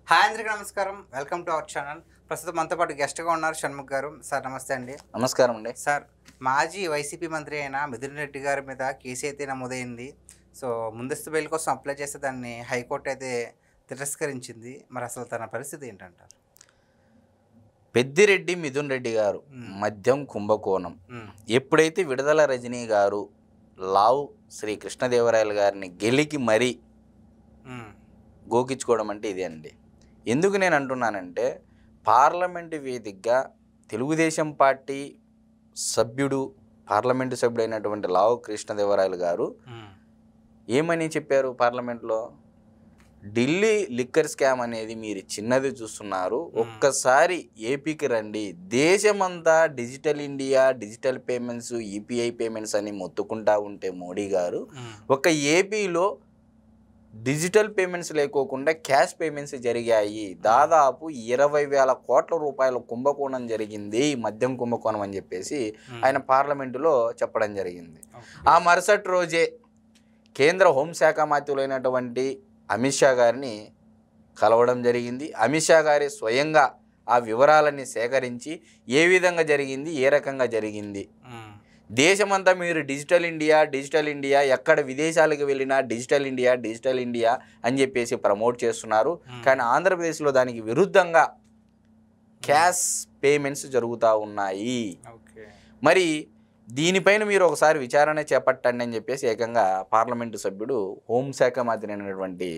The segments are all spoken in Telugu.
హాయ్ అందరికీ నమస్కారం. Welcome to our channel. ప్రస్తుతం మనతో పాటు గెస్ట్గా ఉన్నారు షణ్ముఖ్ గారు. సార్ నమస్తే అండి. నమస్కారం అండి. సార్, మాజీ వైసీపీ మంత్రి అయిన మిథున్ రెడ్డి గారి మీద కేసు అయితే నమోదైంది. సో ముందస్తు బెయిల్ కోసం అప్లై చేస్తే దాన్ని హైకోర్టు అయితే తిరస్కరించింది. మరి అసలు తన పరిస్థితి ఏంటంటారు? పెద్దిరెడ్డి మిథున్ రెడ్డి గారు మద్యం కుంభకోణం ఎప్పుడైతే విడుదల రజనీ గారు లావు శ్రీ కృష్ణదేవరాయలు గారిని గెలికి మరీ గోకించుకోవడం అంటే ఇదే అండి. ఎందుకు నేను అంటున్నానంటే, పార్లమెంటు వేదికగా తెలుగుదేశం పార్టీ సభ్యుడు, పార్లమెంటు సభ్యుడైనటువంటి లావు కృష్ణదేవరాయలు గారు ఏమని చెప్పారు పార్లమెంట్లో? ఢిల్లీ లిక్కర్ స్కామ్ అనేది మీరు చిన్నది చూస్తున్నారు, ఒక్కసారి ఏపీకి రండి, దేశమంతా digital India, digital payments, UPI payments అని మొత్తుకుంటా ఉంటే మోడీ గారు ఒక ఏపీలో డిజిటల్ పేమెంట్స్ లేకోకుండా క్యాష్ పేమెంట్స్ జరిగాయి. దాదాపు 20,000 కోట్ల రూపాయల కుంభకోణం జరిగింది, మద్యం కుంభకోణం అని చెప్పేసి ఆయన పార్లమెంటులో చెప్పడం జరిగింది. ఆ మరుసటి రోజే కేంద్ర హోంశాఖ మంత్రులైనటువంటి అమిత్ షా గారిని కలవడం జరిగింది. అమిత్ షా గారి స్వయంగా ఆ వివరాలన్నీ సేకరించి ఏ విధంగా జరిగింది, ఏ రకంగా జరిగింది, దేశమంతా మీరు డిజిటల్ ఇండియా ఎక్కడ విదేశాలకు వెళ్ళినా డిజిటల్ ఇండియా అని చెప్పేసి ప్రమోట్ చేస్తున్నారు. కానీ ఆంధ్రప్రదేశ్లో దానికి విరుద్ధంగా క్యాష్ పేమెంట్స్ జరుగుతూ ఉన్నాయి. మరి దీనిపైన మీరు ఒకసారి విచారణ చేపట్టండి అని చెప్పేసి ఏకంగా పార్లమెంటు సభ్యుడు హోంశాఖ మంత్రి అయినటువంటి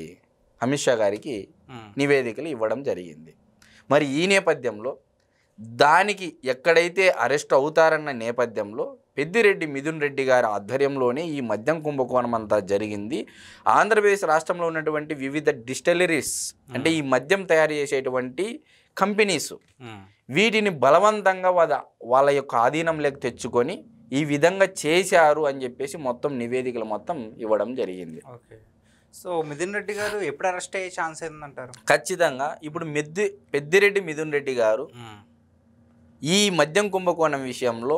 అమిత్ షా గారికి నివేదికలు ఇవ్వడం జరిగింది. మరి ఈ నేపథ్యంలో దానికి ఎక్కడైతే అరెస్ట్ అవుతారన్న నేపథ్యంలో పెద్దిరెడ్డి మిథున్ రెడ్డి గారి ఆధ్వర్యంలోనే ఈ మద్యం కుంభకోణం అంతా జరిగింది. ఆంధ్రప్రదేశ్ రాష్ట్రంలో ఉన్నటువంటి వివిధ డిస్టిలరీస్, అంటే ఈ మద్యం తయారు చేసేటువంటి కంపెనీస్, వీటిని బలవంతంగా వాళ్ళ యొక్క ఆధీనంలోకి తెచ్చుకొని ఈ విధంగా చేశారు అని చెప్పేసి మొత్తం నివేదికలు మొత్తం ఇవ్వడం జరిగింది. సో మిథున్ రెడ్డి గారు ఎప్పుడు అరెస్ట్ అయ్యే ఛాన్స్ ఏందంటారు? ఖచ్చితంగా ఇప్పుడు పెద్దిరెడ్డి మిథున్ రెడ్డి గారు ఈ మద్యం కుంభకోణం విషయంలో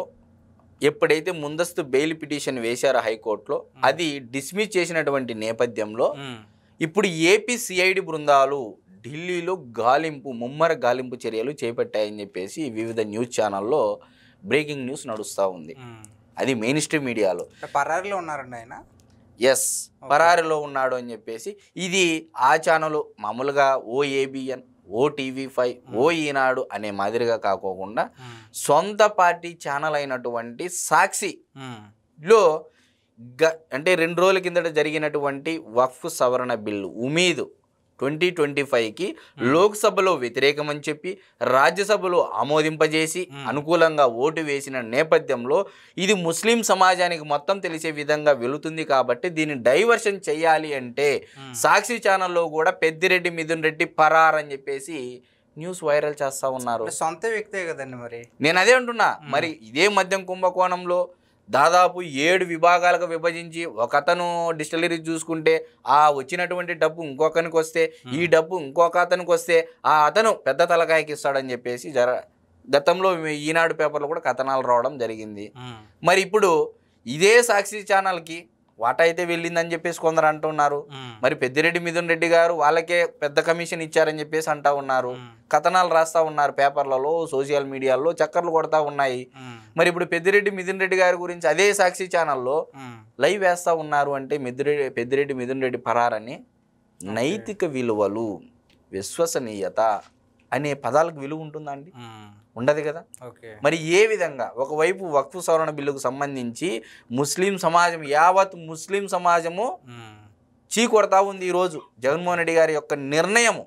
ఎప్పుడైతే ముందస్తు బెయిల్ పిటిషన్ వేశారో హైకోర్టులో, అది డిస్మిస్ చేసినటువంటి నేపథ్యంలో ఇప్పుడు ఏపీ సిఐడి బృందాలు ఢిల్లీలో ముమ్మర గాలింపు చర్యలు చేపట్టాయని చెప్పేసి వివిధ న్యూస్ ఛానల్లో బ్రేకింగ్ న్యూస్ నడుస్తూ ఉంది. అది మెయిన్ స్ట్రీమ్ మీడియాలో. పరారీలో ఉన్నారండి ఆయన. ఎస్, పరారీలో ఉన్నాడు అని చెప్పేసి ఇది ఆ ఛానల్ మామూలుగా OABN, OTV5, ఈనాడు అనే మాదిరిగా కాకోకుండా సొంత పార్టీ ఛానల్ అయినటువంటి సాక్షిలో అంటే 2 రోజుల కిందట జరిగినటువంటి వక్ఫ్ సవరణ బిల్లు ఉమీద్ 2025కి లోక్సభలో వ్యతిరేకమని చెప్పి రాజ్యసభలో ఆమోదింపజేసి అనుకూలంగా ఓటు వేసిన నేపథ్యంలో ఇది ముస్లిం సమాజానికి మొత్తం తెలిసే విధంగా వెళుతుంది కాబట్టి దీన్ని డైవర్షన్ చేయాలి అంటే సాక్షి ఛానల్లో కూడా పెద్దిరెడ్డి మిథున్ రెడ్డి పరార్ అని చెప్పేసి న్యూస్ వైరల్ చేస్తూ ఉన్నారు. సొంత వ్యక్తే కదండి. మరి నేను అదే అంటున్నా, మరి ఇదే మద్యం కుంభకోణంలో దాదాపు 7 విభాగాలుగా విభజించి ఒకతను డిస్టిలరీ చూసుకుంటే ఆ వచ్చినటువంటి డబ్బు ఇంకొకరికి వస్తే, ఈ డబ్బు ఇంకొక అతనికి వస్తే ఆ అతను పెద్ద తలకాయకి ఇస్తాడని చెప్పేసి గతంలో ఈనాడు పేపర్లో కూడా కథనాలు రావడం జరిగింది. మరి ఇప్పుడు ఇదే సాక్షి ఛానల్కి వాటా అయితే వెళ్ళిందని చెప్పేసి కొందరు అంటున్నారు. మరి పెద్దిరెడ్డి మిథున్ రెడ్డి గారు వాళ్ళకే పెద్ద కమిషన్ ఇచ్చారని చెప్పేసి అంటా ఉన్నారు. కథనాలు రాస్తూ ఉన్నారు పేపర్లలో, సోషల్ మీడియాలో చక్కర్లు కొడతా ఉన్నాయి. మరి ఇప్పుడు పెద్దిరెడ్డి మిథున్ రెడ్డి గారి గురించి అదే సాక్షి ఛానల్లో లైవ్ వేస్తూ ఉన్నారు అంటే పెద్దిరెడ్డి మిథున్ రెడ్డి పరారని నైతిక విలువలు, విశ్వసనీయత అనే పదాలకు విలువ ఉంటుందా అండి? ఉండదు కదా. మరి ఏ విధంగా ఒకవైపు వక్ఫ్ సవరణ బిల్లుకు సంబంధించి ముస్లిం సమాజం, యావత్ ముస్లిం సమాజము చీకొడతా ఉంది ఈరోజు జగన్మోహన్ రెడ్డి గారి యొక్క నిర్ణయము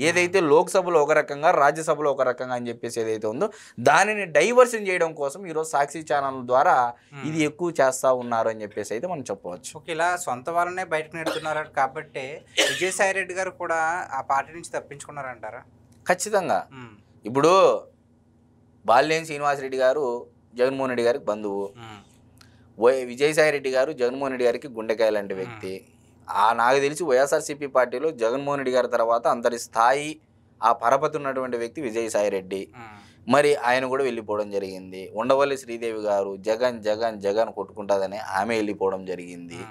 ఏదైతే లోక్సభలో ఒక రకంగా, రాజ్యసభలో ఒక రకంగా అని చెప్పేసి ఏదైతే ఉందో దానిని డైవర్షన్ చేయడం కోసం ఈరోజు సాక్షి ఛానల్ ద్వారా ఇది ఎక్కువ చేస్తూ ఉన్నారు అని చెప్పేసి అయితే మనం చెప్పవచ్చు. ఇలా సొంత వాళ్ళనే బయటకు నెడుతున్నారు కాబట్టి విజయసాయి రెడ్డి గారు కూడా ఆ పార్టీ నుంచి తప్పించుకున్నారంటారా? ఖచ్చితంగా. ఇప్పుడు బాలినేని శ్రీనివాసరెడ్డి గారు జగన్మోహన్ రెడ్డి గారికి బంధువు, విజయసాయి రెడ్డి గారు జగన్మోహన్ రెడ్డి గారికి గుండెకాయ లాంటి వ్యక్తి. నాకు తెలిసి వైఎస్ఆర్సీపీ పార్టీలో జగన్మోహన్ రెడ్డి గారి తర్వాత అందరి స్థాయి ఆ పరపతి ఉన్నటువంటి వ్యక్తి విజయసాయి రెడ్డి. మరి ఆయన కూడా వెళ్ళిపోవడం జరిగింది. ఉండవల్లి శ్రీదేవి గారు జగన్ జగన్ జగన్ కొట్టుకుంటుందని ఆమె వెళ్ళిపోవడం జరిగింది.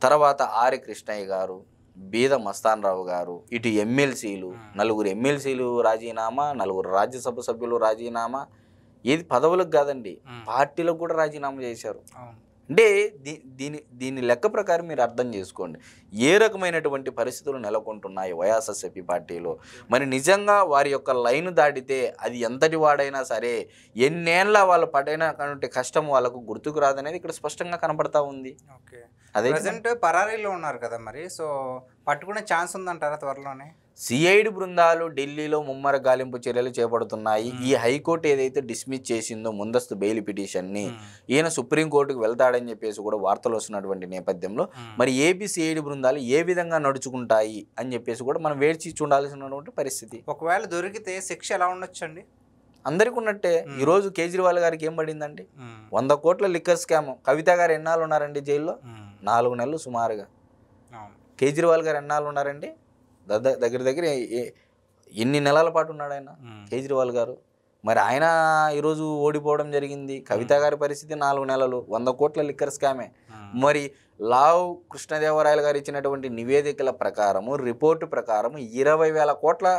తర్వాత ఆర్ కృష్ణయ్య గారు, బీద మస్తాన్ రావు గారు, ఇటు ఎమ్మెల్సీలు, నలుగురు ఎమ్మెల్సీలు రాజీనామా, నలుగురు రాజ్యసభ సభ్యులు రాజీనామా. ఏది పదవులకు కాదండి, పార్టీలకు కూడా రాజీనామా చేశారు. అంటే దీని లెక్క ప్రకారం మీరు అర్థం చేసుకోండి ఏ రకమైనటువంటి పరిస్థితులు నెలకొంటున్నాయి వైఎస్ఆర్సీపీ పార్టీలో. మరి నిజంగా వారి యొక్క లైన్ దాటితే అది ఎంతటి వాడైనా సరే ఎన్నేళ్ళ వాళ్ళు పడినటువంటి కష్టం వాళ్ళకు గుర్తుకు రాదనేది ఇక్కడ స్పష్టంగా కనపడతా ఉంది. ఓకే, అదే ప్రజెంట్ పరారీలో ఉన్నారు కదా, మరి సో పట్టుకునే ఛాన్స్ ఉందంటారా త్వరలోనే? సిఐడి బృందాలు ఢిల్లీలో ముమ్మర గాలింపు చర్యలు చేపడుతున్నాయి. ఈ హైకోర్టు ఏదైతే డిస్మిస్ చేసిందో ముందస్తు బెయిల్ పిటిషన్ని, ఈయన సుప్రీంకోర్టుకు వెళ్తాడని చెప్పేసి కూడా వార్తలు వస్తున్నటువంటి నేపథ్యంలో మరి ఏపీ సిఐడి బృందాలు ఏ విధంగా నడుచుకుంటాయి అని చెప్పేసి కూడా మనం వేచి చూడాల్సినటువంటి పరిస్థితి. ఒకవేళ దొరికితే శిక్ష ఎలా ఉండొచ్చండి? అందరికి ఉన్నట్టే. ఈరోజు కేజ్రీవాల్ గారికి ఏం పడిందండి? 100 కోట్ల లిక్కర్ స్కామ్. కవిత గారు ఎన్నాళ్ళు ఉన్నారండి జైల్లో? 4 నెలలు సుమారుగా. కేజ్రీవాల్ గారు ఎన్నాళ్ళు ఉన్నారండి? దగ్గర దగ్గర ఎన్ని నెలల పాటు ఉన్నాడు ఆయన కేజ్రీవాల్ గారు? మరి ఆయన ఈరోజు ఓడిపోవడం జరిగింది. కవిత గారి పరిస్థితి 4 నెలలు, 100 కోట్ల లిక్కర్ స్కామే. మరి లావు కృష్ణదేవరాయలు గారు ఇచ్చినటువంటి నివేదికల ప్రకారము, రిపోర్టు ప్రకారము 20,000 కోట్ల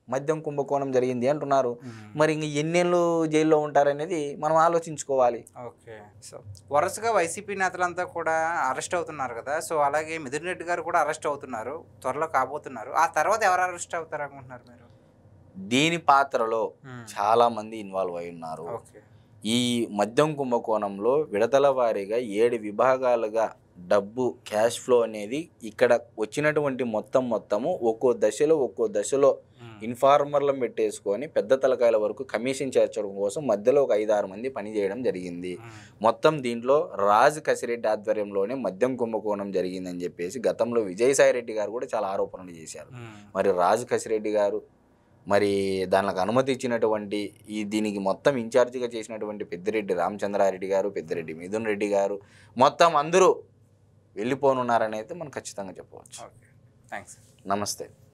మద్యం కుంభకోణం జరిగింది అంటున్నారు. మరి ఇంక ఎన్నేళ్ళు జైల్లో ఉంటారనేది మనం ఆలోచించుకోవాలి. ఓకే, సో వరుసగా వైసీపీ నేతలంతా కూడా అరెస్ట్ అవుతున్నారు కదా, సో అలాగే మిథున్ రెడ్డి గారు కూడా అరెస్ట్ అవుతున్నారు, త్వరలో కాబోతున్నారు. ఆ తర్వాత ఎవరు అరెస్ట్ అవుతారు అనుకుంటున్నారు మీరు? దీని పాత్రలో చాలా మంది ఇన్వాల్వ్ అయి ఉన్నారు. ఈ మద్యం కుంభకోణంలో విడతల వారీగా 7 విభాగాలుగా డబ్బు క్యాష్ ఫ్లో అనేది ఇక్కడ వచ్చినటువంటి మొత్తము ఒక్కో దశలో ఇన్ఫార్మర్లను పెట్టేసుకొని పెద్ద తలకాయల వరకు కమిషన్ చేర్చడం కోసం మధ్యలో ఒక 5-6 మంది పని చేయడం జరిగింది. మొత్తం దీంట్లో రాజ్ కసిరెడ్డి ఆధ్వర్యంలోనే మద్యం కుంభకోణం జరిగిందని చెప్పేసి గతంలో విజయసాయి రెడ్డి గారు కూడా చాలా ఆరోపణలు చేశారు. మరి రాజ్ కసిరెడ్డి గారు, మరి దానికి అనుమతి ఇచ్చినటువంటి దీనికి మొత్తం ఇన్ఛార్జిగా చేసినటువంటి పెద్దిరెడ్డి రామచంద్రారెడ్డి గారు, పెద్దిరెడ్డి మిథున్ రెడ్డి గారు, మొత్తం అందరూ వెళ్ళిపోనున్నారని అయితే మనం ఖచ్చితంగా చెప్పవచ్చు. థ్యాంక్స్. నమస్తే.